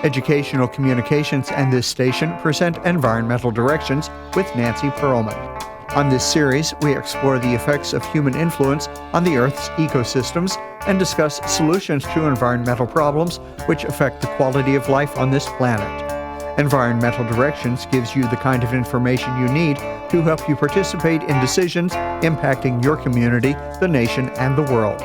Educational Communications and this station present Environmental Directions with Nancy Pearlman. On this series, we explore the effects of human influence on the Earth's ecosystems and discuss solutions to environmental problems which affect the quality of life on this planet. Environmental Directions gives you the kind of information you need to help you participate in decisions impacting your community, the nation, and the world.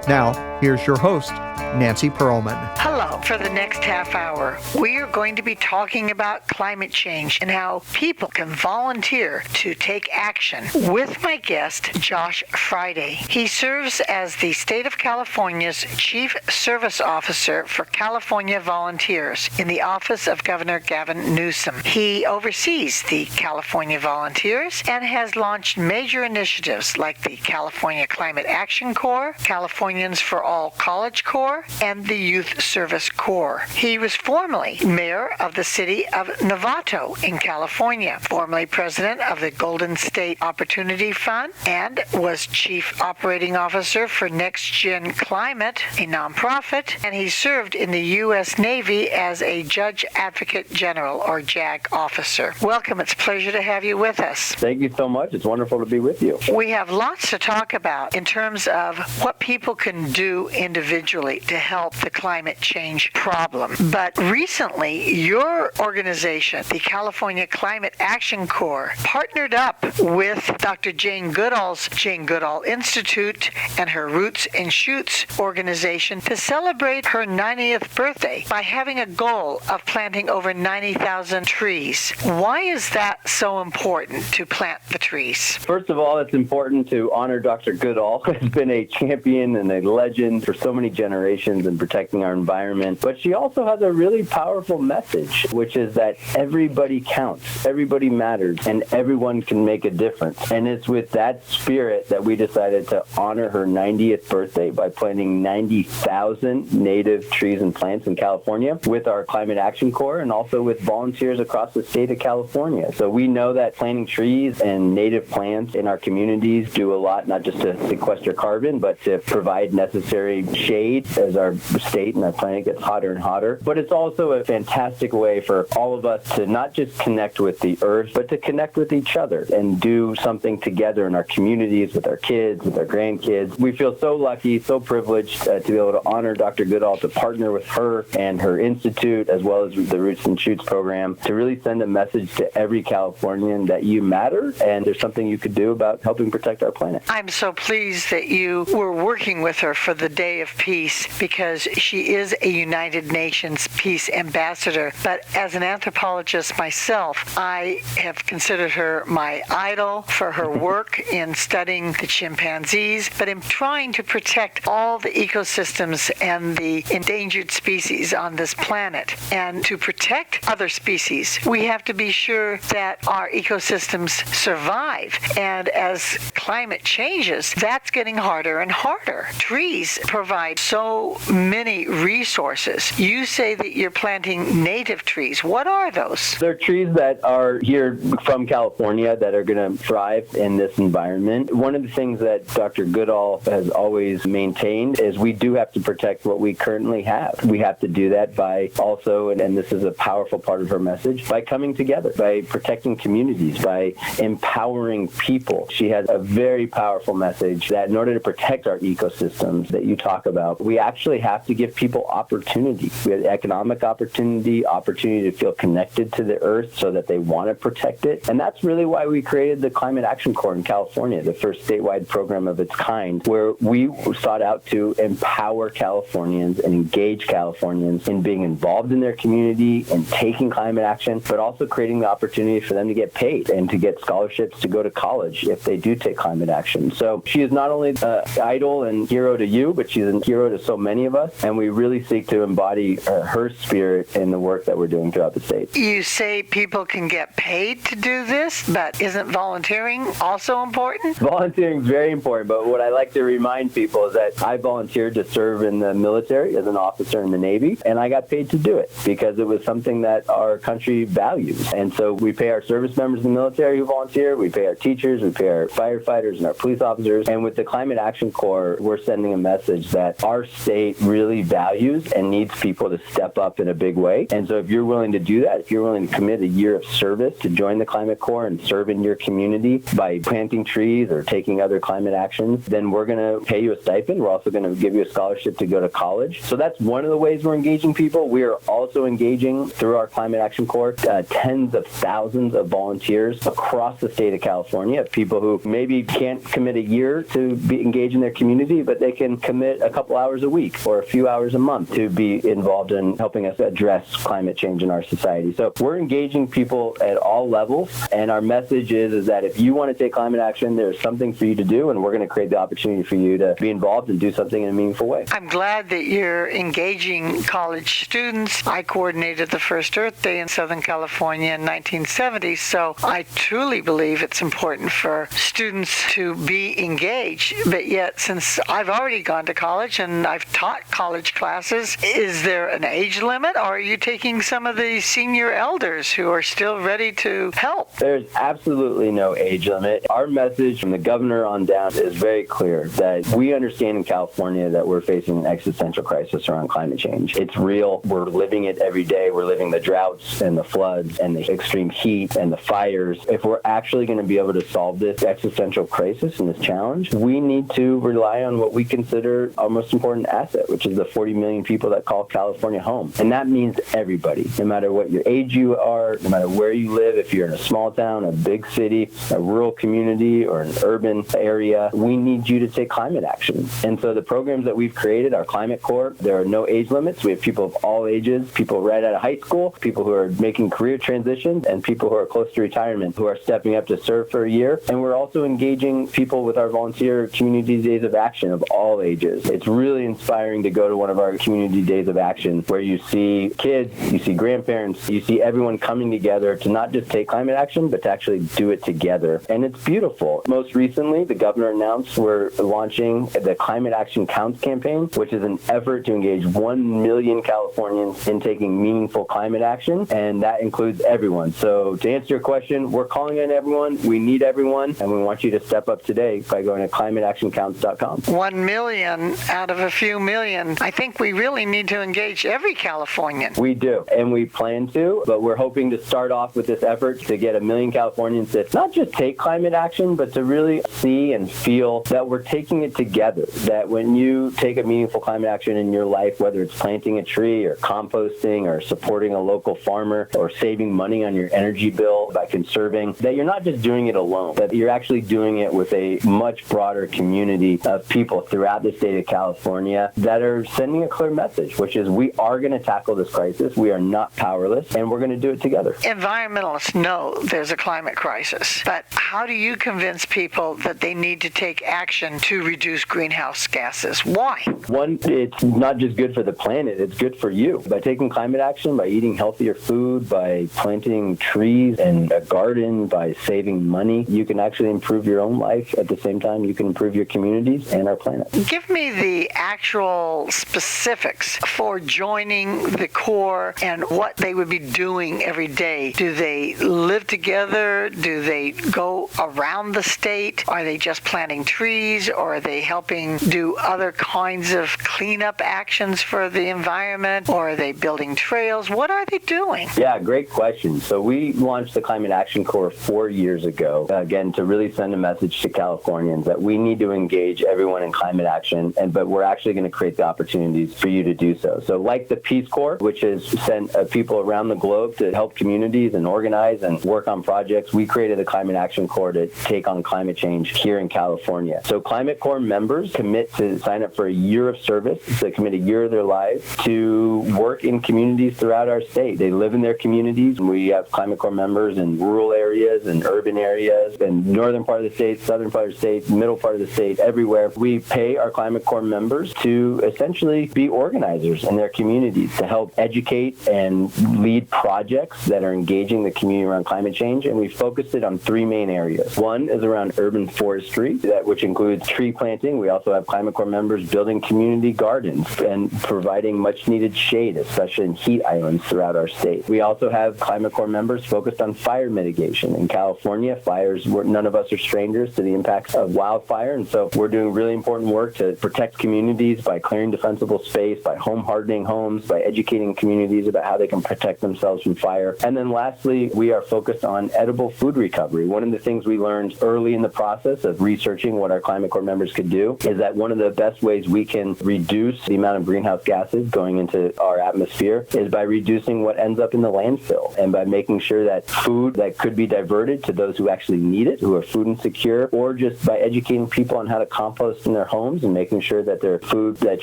Now, here's your host, Nancy Pearlman. Hello. For the next half hour, we are going to be talking about climate change and how people can volunteer to take action with my guest, Josh Fryday. He serves as the State of California's Chief Service Officer for California Volunteers in the office of Governor Gavin Newsom. He oversees the California Volunteers and has launched major initiatives like the California Climate Action Corps, Californians for All College Corps, and the Youth Service Corps. He was formerly mayor of the city of Novato in California, formerly president of the Golden State Opportunity Fund, and was chief operating officer for Next Gen Climate, a nonprofit, and he served in the U.S. Navy as a Judge Advocate General, or JAG officer. Welcome. It's a pleasure to have you with us. Thank you so much. It's wonderful to be with you. We have lots to talk about in terms of what people can do individually to help the climate change problem. But recently, your organization, the California Climate Action Corps, partnered up with Dr. Jane Goodall's Jane Goodall Institute and her Roots and Shoots organization to celebrate her 90th birthday by having a goal of planting over 90,000 trees. Why is that so important to plant the trees? First of all, it's important to honor Dr. Goodall, who has been a champion and a legend for so many generations in protecting our environment. But she also has a really powerful message, which is that everybody counts, everybody matters, and everyone can make a difference. And it's with that spirit that we decided to honor her 90th birthday by planting 90,000 native trees and plants in California with our Climate Action Corps and also with volunteers across the state of California. So we know that planting trees and native plants in our communities do a lot, not just to sequester carbon, but to provide necessary shade as our state and our planet gets hotter and hotter. But it's also a fantastic way for all of us to not just connect with the earth, but to connect with each other and do something together in our communities, with our kids, with our grandkids. We feel so lucky, so privileged to be able to honor Dr. Goodall, to partner with her and her institute, as well as the Roots and Shoots program, to really send a message to every Californian that you matter and there's something you could do about helping protect our planet. I'm so pleased that you were working with her for the Day of Peace because she is a United Nations Peace Ambassador. But as an anthropologist myself, I have considered her my idol for her work in studying the chimpanzees, but in trying to protect all the ecosystems and the endangered species on this planet. And to protect other species, we have to be sure that our ecosystems survive. And as climate changes, that's getting harder and harder. Trees provide so many resources. You say that you're planting native trees. What are those? They're trees that are here from California that are going to thrive in this environment. One of the things that Dr. Goodall has always maintained is we do have to protect what we currently have. We have to do that by also, and this is a powerful part of her message, by coming together, by protecting communities, by empowering people. She has a very powerful message that in order to protect our ecosystems that you talk about, we actually have to give people opportunity. We have economic opportunity to feel connected to the earth so that they want to protect it. And that's really why we created the Climate Action Corps in California, the first statewide program of its kind, where we sought out to empower Californians and engage Californians in being involved in their community and taking climate action, but also creating the opportunity for them to get paid and to get scholarships to go to college if they do take climate action. So she is not only an idol and hero to you, but she's a hero to so many of us, and we really seek to embody her spirit in the work that we're doing throughout the state. You say people can get paid to do this, but isn't volunteering also important? Volunteering is very important, but what I like to remind people is that I volunteered to serve in the military as an officer in the Navy, and I got paid to do it because it was something that our country values. And so we pay our service members in the military who volunteer, we pay our teachers, we pay our firefighters and our police officers, and with the Climate Action Corps, we're sending a message message that our state really values and needs people to step up in a big way. And so if you're willing to do that, if you're willing to commit a year of service to join the Climate Corps and serve in your community by planting trees or taking other climate actions, then we're going to pay you a stipend. We're also going to give you a scholarship to go to college. So that's one of the ways we're engaging people. We are also engaging through our Climate Action Corps tens of thousands of volunteers across the state of California, people who maybe can't commit a year to be engaged in their community, but they can commit a couple hours a week or a few hours a month to be involved in helping us address climate change in our society. So we're engaging people at all levels, and our message is that if you want to take climate action, there's something for you to do, and we're going to create the opportunity for you to be involved and do something in a meaningful way. I'm glad that you're engaging college students. I coordinated the first Earth Day in Southern California in 1970, so I truly believe it's important for students to be engaged. But yet, since I've already gone to college and I've taught college classes, is there an age limit, or are you taking some of the senior elders who are still ready to help? There's absolutely no age limit. Our message from the governor on down is very clear that we understand in California that we're facing an existential crisis around climate change. It's real. We're living it every day. We're living the droughts and the floods and the extreme heat and the fires. If we're actually going to be able to solve this existential crisis and this challenge, we need to rely on what we consider our most important asset, which is the 40 million people that call California home. And that means everybody, no matter what your age you are, no matter where you live, if you're in a small town, a big city, a rural community, or an urban area, we need you to take climate action. And so the programs that we've created, our Climate Corps, there are no age limits. We have people of all ages, people right out of high school, people who are making career transitions, and people who are close to retirement who are stepping up to serve for a year. And we're also engaging people with our volunteer community days of action of all ages. It's really inspiring to go to one of our community days of action where you see kids, you see grandparents, you see everyone coming together to not just take climate action, but to actually do it together. And it's beautiful. Most recently, the governor announced we're launching the Climate Action Counts campaign, which is an effort to engage 1 million Californians in taking meaningful climate action, and that includes everyone. So to answer your question, we're calling on everyone. We need everyone, and we want you to step up today by going to climateactioncounts.com. 1 million out of a few million. I think we really need to engage every Californian. We do, and we plan to, but we're hoping to start off with this effort to get 1 million Californians to not just take climate action, but to really see and feel that we're taking it together, that when you take a meaningful climate action in your life, whether it's planting a tree or composting or supporting a local farmer or saving money on your energy bill by conserving, that you're not just doing it alone, that you're actually doing it with a much broader community of people throughout the state of California that are sending a clear message, which is we are going to tackle this crisis. We are not powerless, and we're going to do it together. Environmentalists know there's a climate crisis, but how do you convince people that they need to take action to reduce greenhouse gases? Why? One, it's not just good for the planet, it's good for you. By taking climate action, by eating healthier food, by planting trees and a garden, by saving money, you can actually improve your own life. At the same time, you can improve your communities and our planet. Give me the actual specifics for joining the Corps and what they would be doing every day. Do they live together? Do they go around the state? Are they just planting trees, or are they helping do other kinds of cleanup actions for the environment, or are they building trails? What are they doing? Yeah, great question. So we launched the Climate Action Corps 4 years ago, again, to really send a message to Californians that we need to engage everyone in climate action, but we're actually going to create the opportunities for you to do so. So like the Peace Corps, which has sent people around the globe to help communities and organize and work on projects, we created the Climate Action Corps to take on climate change here in California. So Climate Corps members commit to sign up for a year of service, so they commit a year of their lives to work in communities throughout our state. They live in their communities, and we have Climate Corps members in rural areas and urban areas, and northern part of the state, southern part of the state, middle part of the state, everywhere. We pay our Climate Corps members to essentially be organizers in their communities to help educate and lead projects that are engaging the community around climate change, and we focused it on 3 main areas. One is around urban forestry, which includes tree planting. We also have Climate Corps members building community gardens and providing much-needed shade, especially in heat islands throughout our state. We also have Climate Corps members focused on fire mitigation. In California, fires, none of us are strangers to the impacts of wildfire, and so we're doing really important work to to protect communities by clearing defensible space, by home hardening homes, by educating communities about how they can protect themselves from fire. And then lastly, we are focused on edible food recovery. One of the things we learned early in the process of researching what our Climate Corps members could do is that one of the best ways we can reduce the amount of greenhouse gases going into our atmosphere is by reducing what ends up in the landfill and by making sure that food that could be diverted to those who actually need it, who are food insecure, or just by educating people on how to compost in their homes and making sure that their food that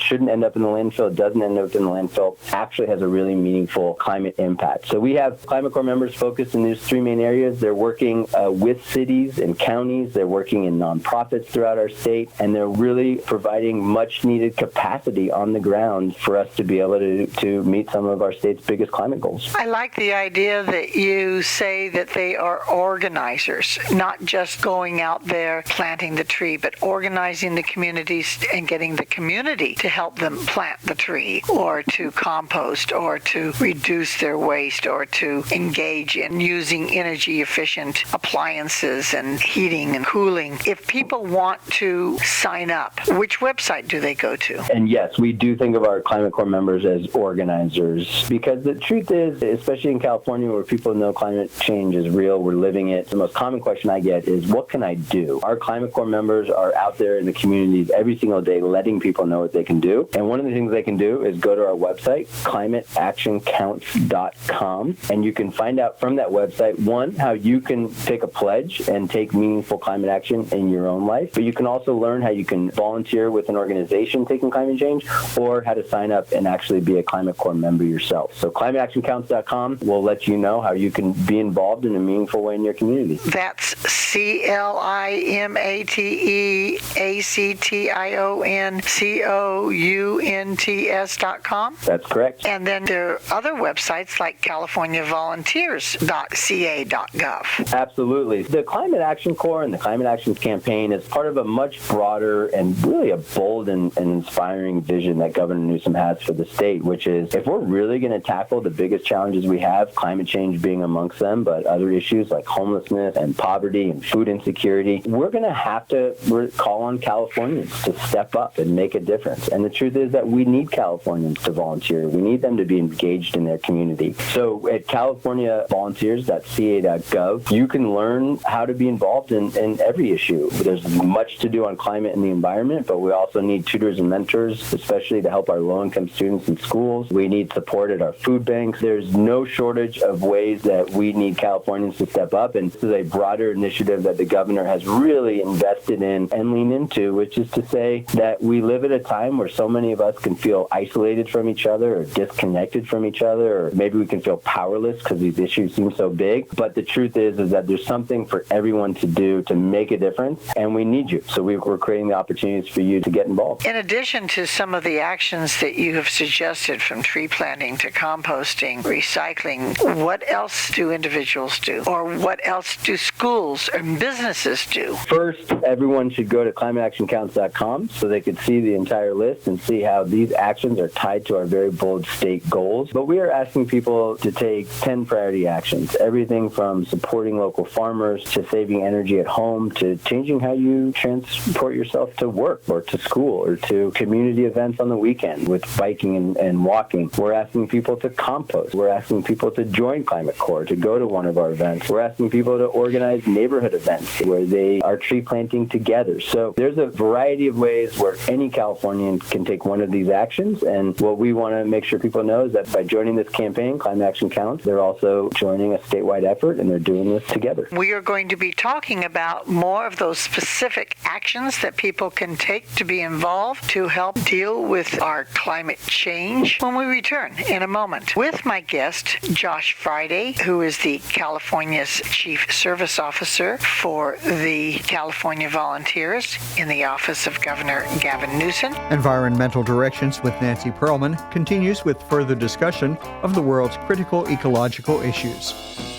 shouldn't end up in the landfill doesn't end up in the landfill actually has a really meaningful climate impact. So we have Climate Corps members focused in these three main areas. They're working with cities and counties. They're working in nonprofits throughout our state, and they're really providing much needed capacity on the ground for us to be able to meet some of our state's biggest climate goals. I like the idea that you say that they are organizers, not just going out there planting the tree, but organizing the communities and getting the community to help them plant the tree or to compost or to reduce their waste or to engage in using energy efficient appliances and heating and cooling. If people want to sign up, which website do they go to? And yes, we do think of our Climate Corps members as organizers, because the truth is, especially in California where people know climate change is real, we're living it, the most common question I get is, what can I do? Our Climate Corps members are out there in the communities every single day letting people know what they can do. And one of the things they can do is go to our website, climateactioncounts.com, and you can find out from that website, one, how you can take a pledge and take meaningful climate action in your own life, but you can also learn how you can volunteer with an organization taking climate change, or how to sign up and actually be a Climate Corps member yourself. So climateactioncounts.com will let you know how you can be involved in a meaningful way in your community. That's climateactioncounts.com. That's correct. And then there are other websites like californiavolunteers.ca.gov. Absolutely. The Climate Action Corps and the Climate Action Campaign is part of a much broader and really a bold and inspiring vision that Governor Newsom has for the state, which is, if we're really going to tackle the biggest challenges we have, climate change being amongst them, but other issues like homelessness and poverty and food insecurity, we're going to have to call on Californians to step up and make a difference. And the truth is that we need Californians to volunteer. We need them to be engaged in their community. So at californiavolunteers.ca.gov, you can learn how to be involved in every issue. There's much to do on climate and the environment, but we also need tutors and mentors, especially to help our low-income students in schools. We need support at our food banks. There's no shortage of ways that we need Californians to step up, and this is a broader initiative that the governor has really invested in and leaned into, which is to say that we live at a time where so many of us can feel isolated from each other or disconnected from each other, or maybe we can feel powerless because these issues seem so big. But the truth is that there's something for everyone to do to make a difference, and we need you. So we're creating the opportunities for you to get involved. In addition to some of the actions that you have suggested, from tree planting to composting, recycling, what else do individuals do? Or what else do schools and businesses do? First, everyone should go to climateactioncounts.com so they can see the entire list and see how these actions are tied to our very bold state goals. But we are asking people to take 10 priority actions, everything from supporting local farmers to saving energy at home to changing how you transport yourself to work or to school or to community events on the weekend with biking and walking. We're asking people to compost. We're asking people to join Climate Corps, to go to one of our events. We're asking people to organize neighborhood events where they are tree planting together. So there's a variety of ways where any Californian can take one of these actions. And what we want to make sure people know is that by joining this campaign, Climate Action Counts, they're also joining a statewide effort, and they're doing this together. We are going to be talking about more of those specific actions that people can take to be involved to help deal with our climate change when we return in a moment with my guest, Josh Fryday, who is the California's Chief Service Officer for the California Volunteers in the office of Governor Gavin Newsom. Environmental Directions with Nancy Pearlman continues with further discussion of the world's critical ecological issues.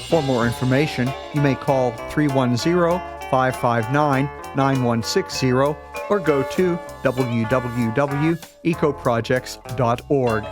For more information, you may call 310-559-9160 or go to www.ecoprojects.org.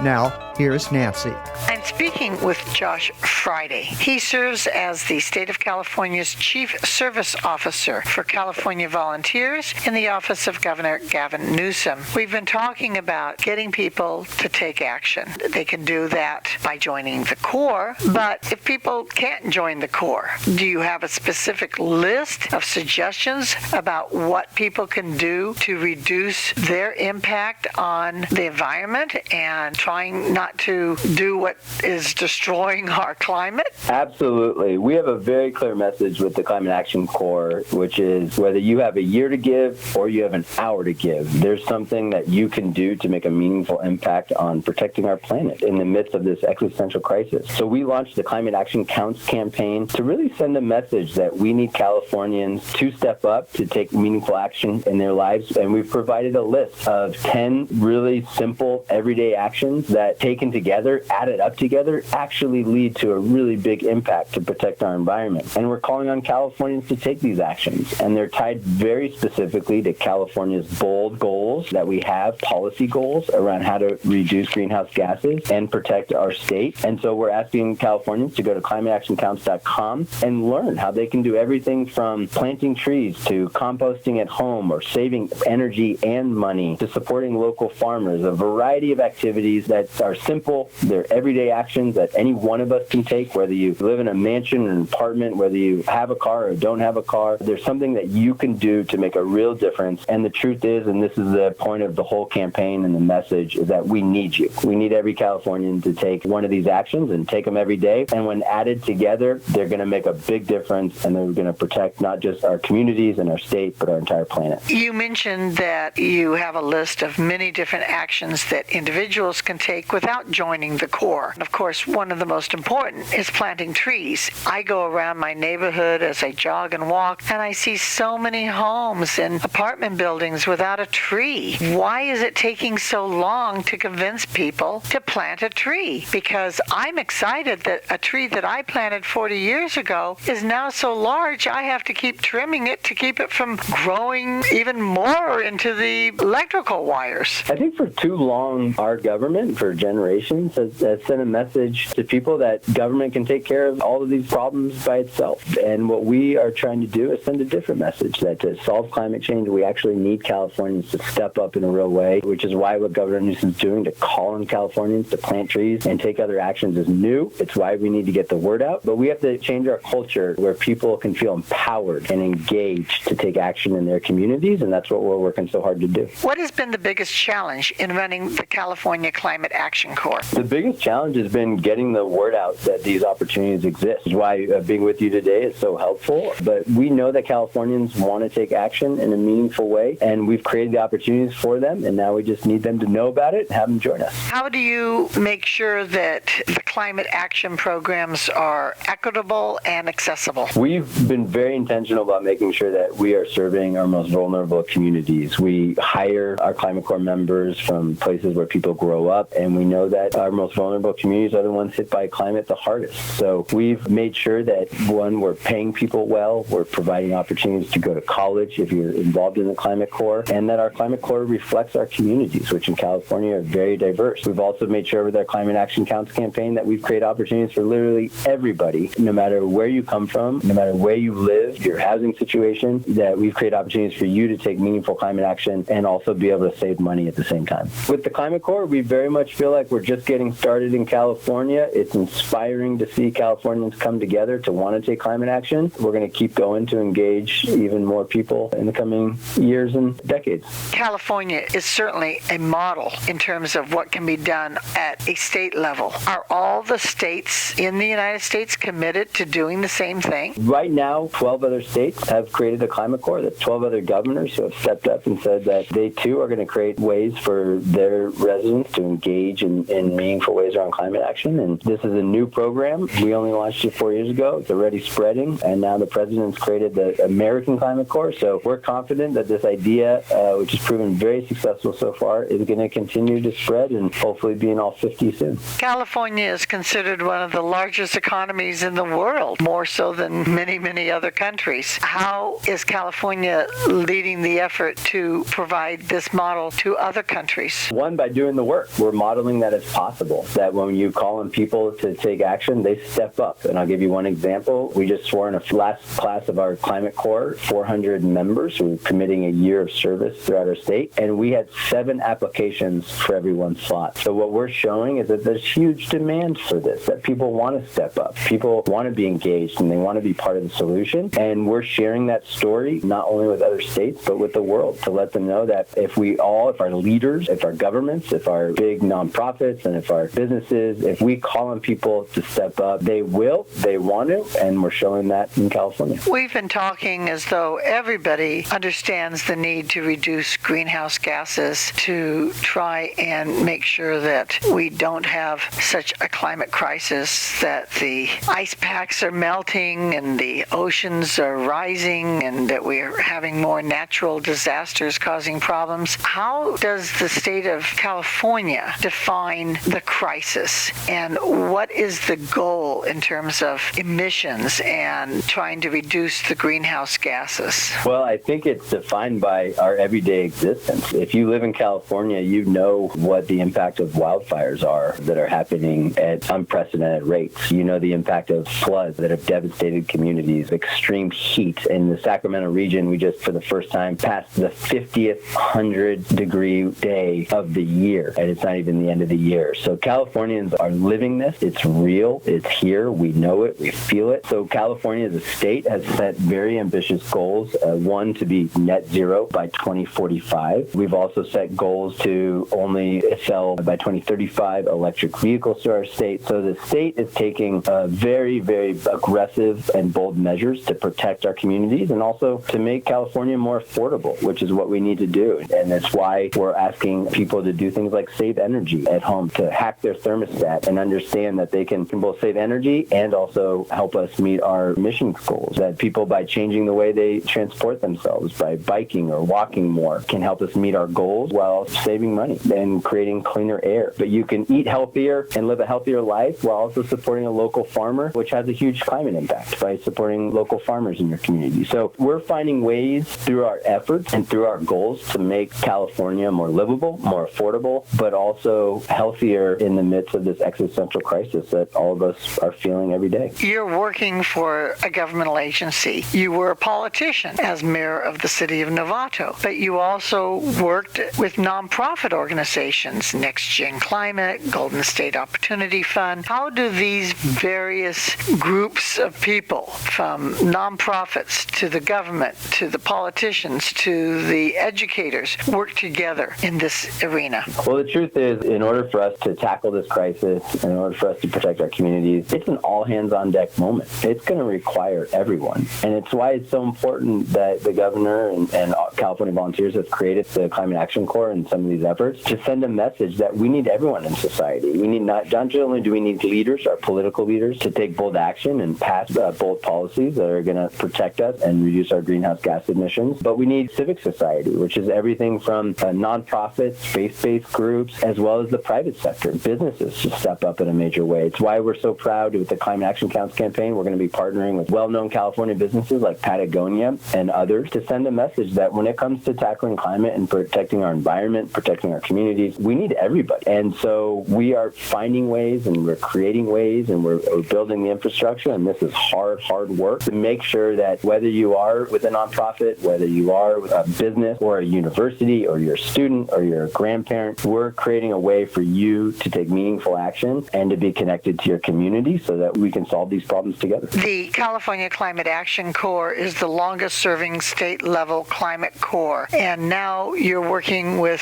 Now, here's Nancy. I'm speaking with Josh Fryday. He serves as the state of California's Chief Service Officer for California Volunteers in the office of Governor Gavin Newsom. We've been talking about getting people to take action. They can do that by joining the Corps, but if people can't join the Corps, do you have a specific list of suggestions about what people can do to reduce their impact on the environment and trying not to do what is destroying our climate? Absolutely. We have a very clear message with the Climate Action Corps, which is whether you have a year to give or you have an hour to give, there's something that you can do to make a meaningful impact on protecting our planet in the midst of this existential crisis. So we launched the Climate Action Counts campaign to really send a message that we need Californians to step up to take meaningful action in their lives. And we've provided a list of 10 really simple everyday actions that taken together, added up together, actually lead to a really big impact to protect our environment. And we're calling on Californians to take these actions. And they're tied very specifically to California's bold goals that we have, policy goals around how to reduce greenhouse gases and protect our state. And so we're asking Californians to go to climateactioncounts.com and learn how they can do everything from planting trees to composting at home or saving energy and money to supporting local farmers, a variety of activities that are simple. They're everyday actions that any one of us can take, whether you live in a mansion or an apartment, whether you have a car or don't have a car. There's something that you can do to make a real difference. And the truth is, and this is the point of the whole campaign and the message, is that we need you. We need every Californian to take one of these actions and take them every day. And when added together, they're going to make a big difference, and they're going to protect not just our communities and our state, but our entire planet. You mentioned that you have a list of many different actions that individuals can take without joining the Corps. And of course, one of the most important is planting trees. I go around my neighborhood as I jog and walk, and I see so many homes and apartment buildings without a tree. Why is it taking so long to convince people to plant a tree? Because I'm excited that a tree that I planted 40 years ago is now so large I have to keep trimming it to keep it from growing even more into the electrical wires. I think for too long, our government, for generations, has sent a message to people that government can take care of all of these problems by itself. And what we are trying to do is send a different message, that to solve climate change, we actually need Californians to step up in a real way, which is why what Governor Newsom is doing to call on Californians to plant trees and take other actions is new. It's why we need to get the word out. But we have to change our culture where people can feel empowered and engaged to take action in their communities, and that's what we're working so hard to do. What has been the biggest challenge in running the California Climate Action Corps? The biggest challenge has been getting the word out that these opportunities exist. Which is why being with you today is so helpful. But we know that Californians want to take action in a meaningful way, and we've created the opportunities for them, and now we just need them to know about it and have them join us. How do you make sure that the climate action programs are equitable and accessible? We've been very intentional about making sure that we are serving our most vulnerable communities. We hire our Climate Corps members from places where people grow up, and we know that our most vulnerable communities are the ones hit by climate the hardest. So we've made sure that, one, we're paying people well, we're providing opportunities to go to college if you're involved in the Climate Corps, and that our Climate Corps reflects our communities, which in California are very diverse. We've also made sure with our Climate Action Counts campaign that we've created opportunities for literally everybody, no matter where you come from, no matter where you live, your housing situation, that we've created opportunities for you to take meaningful climate action and also be able to save money at the same time. With the Climate Corps, we very much feel like we're just getting started in California. It's inspiring to see Californians come together to want to take climate action. We're going to keep going to engage even more people in the coming years and decades. California is certainly a model in terms of what can be done at a state level. Are all the states in the United States committed to doing the same thing? Right now, 12 other states have created a Climate Corps. That's 12 other governors who have stepped up and said that they too are going to create ways for their residents to engage in meaningful ways around climate action. And this is a new program. We only launched it 4 years ago. It's already spreading, and now the president's created the American Climate Corps. So we're confident that this idea, which has proven very successful so far, is going to continue to spread and hopefully be in all 50 soon. California is considered one of the largest economies in the world, more so than many, many other countries. How is California leading the effort to provide this model to other countries? One, by doing the work. We're modeling that it's possible, that when you call on people to take action, they step up. And I'll give you one example. We just swore in a last class of our Climate Corps, 400 members who were committing a year of service throughout our state, and we had 7 applications for every 1 slot. So what we're showing is that there's huge demand for this, that people want to step up. People want to be engaged, and they want to be part of the solution. And we're sharing that story not only with other states, but with the world, to let them know that if our leaders, if our governments, if our big nonprofits, and if our businesses, if we call on people to step up, they will, they want to, and we're showing that in California. We've been talking as though everybody understands the need to reduce greenhouse gases to try and make sure that we don't have such a climate crisis, that the ice packs are melting and the oceans are rising and that we're having more natural disasters causing problems. How does the state of California define the crisis, and what is the goal in terms of emissions and trying to reduce the greenhouse gases? Well, I think it's defined by our everyday existence. If you live in California, you know what the impact of wildfires are that are happening at unprecedented rates. You know the impact of floods that have devastated communities, extreme heat. In the Sacramento region, we just, for the first time, passed the 50th 100-degree day of the year, and it's not even the end of the year. So Californians are living this. It's real. It's here. We know it. We feel it. So California as a state has set very ambitious goals. One, to be net zero by 2045. We've also set goals to only sell by 2035 electric vehicles to our state. So the state is taking very, very aggressive and bold measures to protect our communities and also to make California more affordable, which is what we need to do. And that's why we're asking people to do things like save energy at home, to hack their thermostat and understand that they can both save energy and also help us meet our emissions goals. That people, by changing the way they transport themselves, by biking or walking more, can help us meet our goals while saving money and creating cleaner air. But you can eat healthier and live a healthier life while also supporting a local farmer, which has a huge climate impact by supporting local farmers in your community. So we're finding ways through our efforts and through our goals to make California more livable, more affordable, but also healthier in the midst of this existential crisis that all of us are feeling every day. You're working for a governmental agency. You were a politician as mayor of the city of Novato, but you also worked with nonprofit organizations, Next Gen Climate, Golden State Opportunity Fund. How do these various groups of people, from nonprofits to the government, to the politicians, to the educators, work together in this arena? Well, the truth is, in order for us to tackle this crisis, in order for us to protect our communities, it's an all-hands-on-deck moment. It's going to require everyone. And it's why it's so important that the governor and California volunteers have created the Climate Action Corps and some of these efforts to send a message that we need everyone in society. We need not only do we need leaders, our political leaders, to take bold action and pass bold policies that are going to protect us and reduce our greenhouse gas emissions, but we need civic society, which is everything from nonprofits, faith-based groups, as well as the private sector, businesses, to step up in a major way. It's why we're so proud with the Climate Action Counts campaign. We're going to be partnering with well-known California businesses like Patagonia and others to send a message that when it comes to tackling climate and protecting our environment, protecting our communities, we need everybody. And so we are finding ways and we're creating ways and we're building the infrastructure, and this is hard work to make sure that whether you are with a nonprofit, whether you are with a business or a university or you're a student or you're a grandparent, we're creating a way for you to take meaningful action and to be connected to your community so that we can solve these problems together. The California Climate Action Corps is the longest-serving state-level climate corps, and now you're working with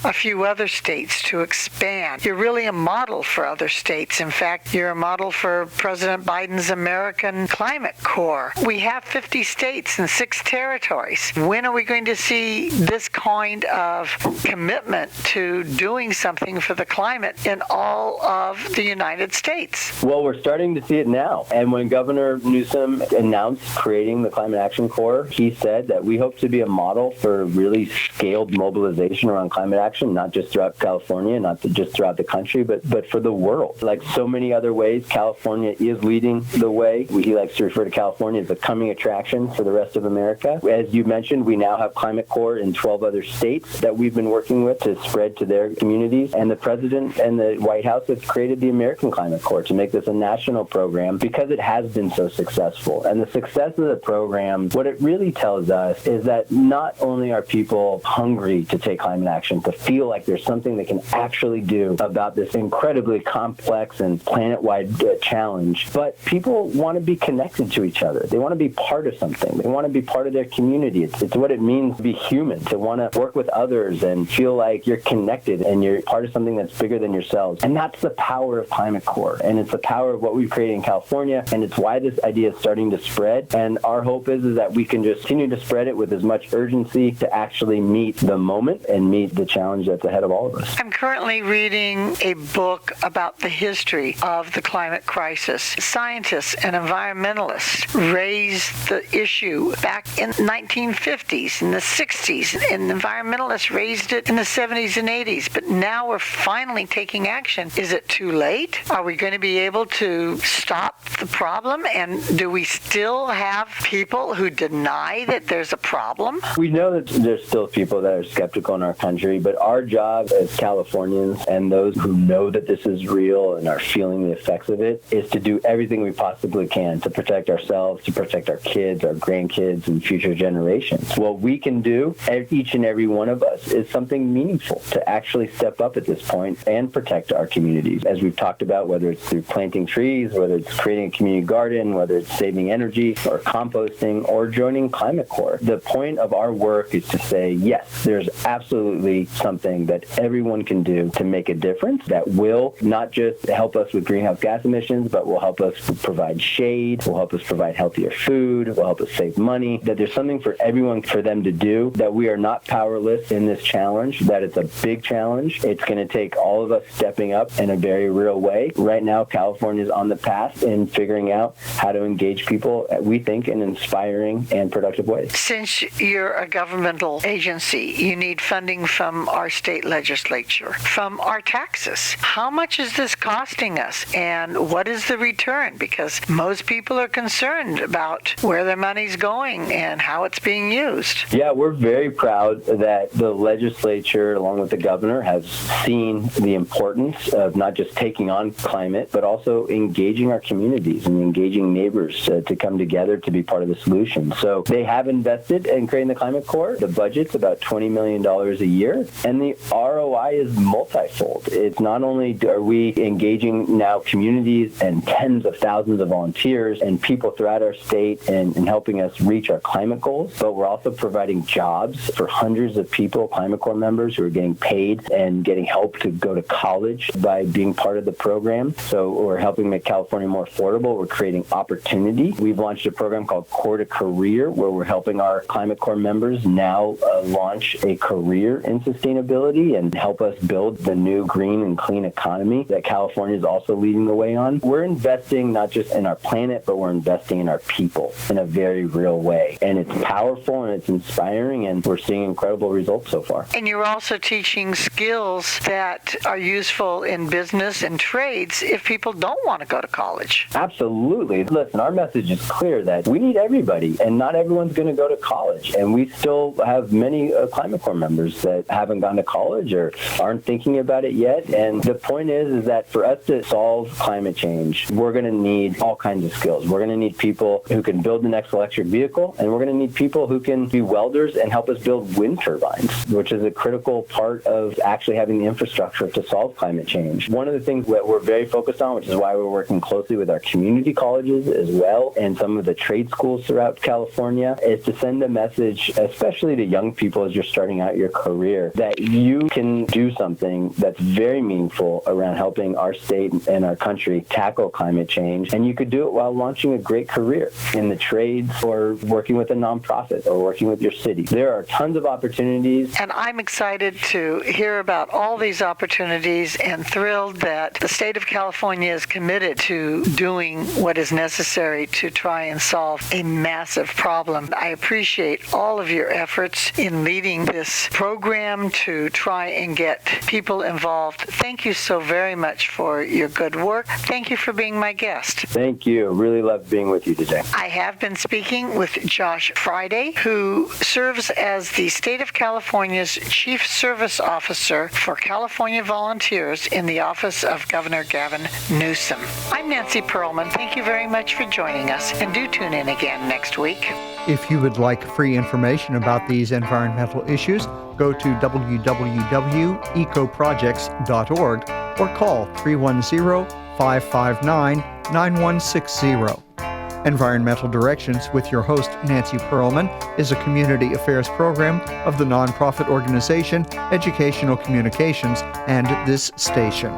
a few other states to expand. You're really a model for other states. In fact, you're a model for President Biden's American Climate Corps. We have 50 states and 6 territories. When are we going to see this kind of commitment to doing something for the climate in all of the United States? Well, we're starting to see it now. And when Governor Newsom announced creating the Climate Action Corps, he said that we hope to be a model for really scaled mobilization around climate action, not just throughout California, not just throughout the country, but for the world. Like so many other ways, California is leading the way. He likes to refer to California as a coming attraction for the rest of America. As you mentioned, we now have Climate Corps in 12 other states that we've been working with to spread to their communities. And the President and the White White House has created the American Climate Corps to make this a national program because it has been so successful. And the success of the program, what it really tells us is that not only are people hungry to take climate action, to feel like there's something they can actually do about this incredibly complex and planet-wide challenge, but people want to be connected to each other. They want to be part of something. They want to be part of their community. It's what it means to be human, to want to work with others and feel like you're connected and you're part of something that's bigger than yourselves. And that's the power of Climate Corps. And it's the power of what we've created in California. And it's why this idea is starting to spread. And our hope is that we can just continue to spread it with as much urgency to actually meet the moment and meet the challenge that's ahead of all of us. I'm currently reading a book about the history of the climate crisis. Scientists and environmentalists raised the issue back in the 1950s, in the 60s, and environmentalists raised it in the 70s and 80s. But now we're finally taking action. Is it too late? Are we going to be able to stop the problem? And do we still have people who deny that there's a problem? We know that there's still people that are skeptical in our country, but our job as Californians and those who know that this is real and are feeling the effects of it is to do everything we possibly can to protect ourselves, to protect our kids, our grandkids, and future generations. What we can do, each and every one of us, is something meaningful to actually step up at this point and protect our communities. As we've talked about, whether it's through planting trees, whether it's creating a community garden, whether it's saving energy or composting or joining Climate Corps. The point of our work is to say, yes, there's absolutely something that everyone can do to make a difference that will not just help us with greenhouse gas emissions, but will help us provide shade, will help us provide healthier food, will help us save money, that there's something for everyone for them to do, that we are not powerless in this challenge, that it's a big challenge. It's going to take all of us stepping up in a very real way. Right now, California is on the path in figuring out how to engage people, we think, in inspiring and productive ways. Since you're a governmental agency, you need funding from our state legislature, from our taxes. How much is this costing us, and what is the return? Because most people are concerned about where their money's going and how it's being used. Yeah, we're very proud that the legislature, along with the governor, has seen the importance of not just taking on climate, but also engaging our communities and engaging neighbors to come together to be part of the solution. So they have invested in creating the Climate Corps. The budget's about $20 million a year, and the ROI is multifold. It's not only are we engaging now communities and tens of thousands of volunteers and people throughout our state and helping us reach our climate goals, but we're also providing jobs for hundreds of people, Climate Corps members, who are getting paid and getting help to go to college by being part of the program. So we're helping make California more affordable. We're creating opportunity. We've launched a program called Core to Career, where we're helping our Climate Corps members now launch a career in sustainability and help us build the new green and clean economy that California is also leading the way on. We're investing not just in our planet, but we're investing in our people in a very real way. And it's powerful and it's inspiring, and we're seeing incredible results so far. And you're also teaching skills that are useful in business and trades if people don't want to go to college. Absolutely. Listen, our message is clear that we need everybody, and not everyone's going to go to college. And we still have many Climate Corps members that haven't gone to college or aren't thinking about it yet. And the point is that for us to solve climate change, we're going to need all kinds of skills. We're going to need people who can build the next electric vehicle, and we're going to need people who can be welders and help us build wind turbines, which is a critical part of actually having the infrastructure to solve climate change. One of the things that we're very focused on, which is why we're working closely with our community colleges as well and some of the trade schools throughout California, is to send a message, especially to young people as you're starting out your career, that you can do something that's very meaningful around helping our state and our country tackle climate change. And you could do it while launching a great career in the trades or working with a nonprofit or working with your city. There are tons of opportunities. And I'm excited to hear about all these opportunities and thrilled that the state of California is committed to doing what is necessary to try and solve a massive problem. I appreciate all of your efforts in leading this program to try and get people involved. Thank you so very much for your good work. Thank you for being my guest. Thank you. Really loved being with you today. I have been speaking with Josh Fryday, who serves as the state of California's Chief Service Officer for California Volunteers in the office of Governor Gavin Newsom. I'm Nancy Pearlman. Thank you very much for joining us, and do tune in again next week. If you would like free information about these environmental issues, go to www.ecoprojects.org or call 310-559-9160. Environmental Directions with your host, Nancy Pearlman, is a community affairs program of the nonprofit organization Educational Communications and this station.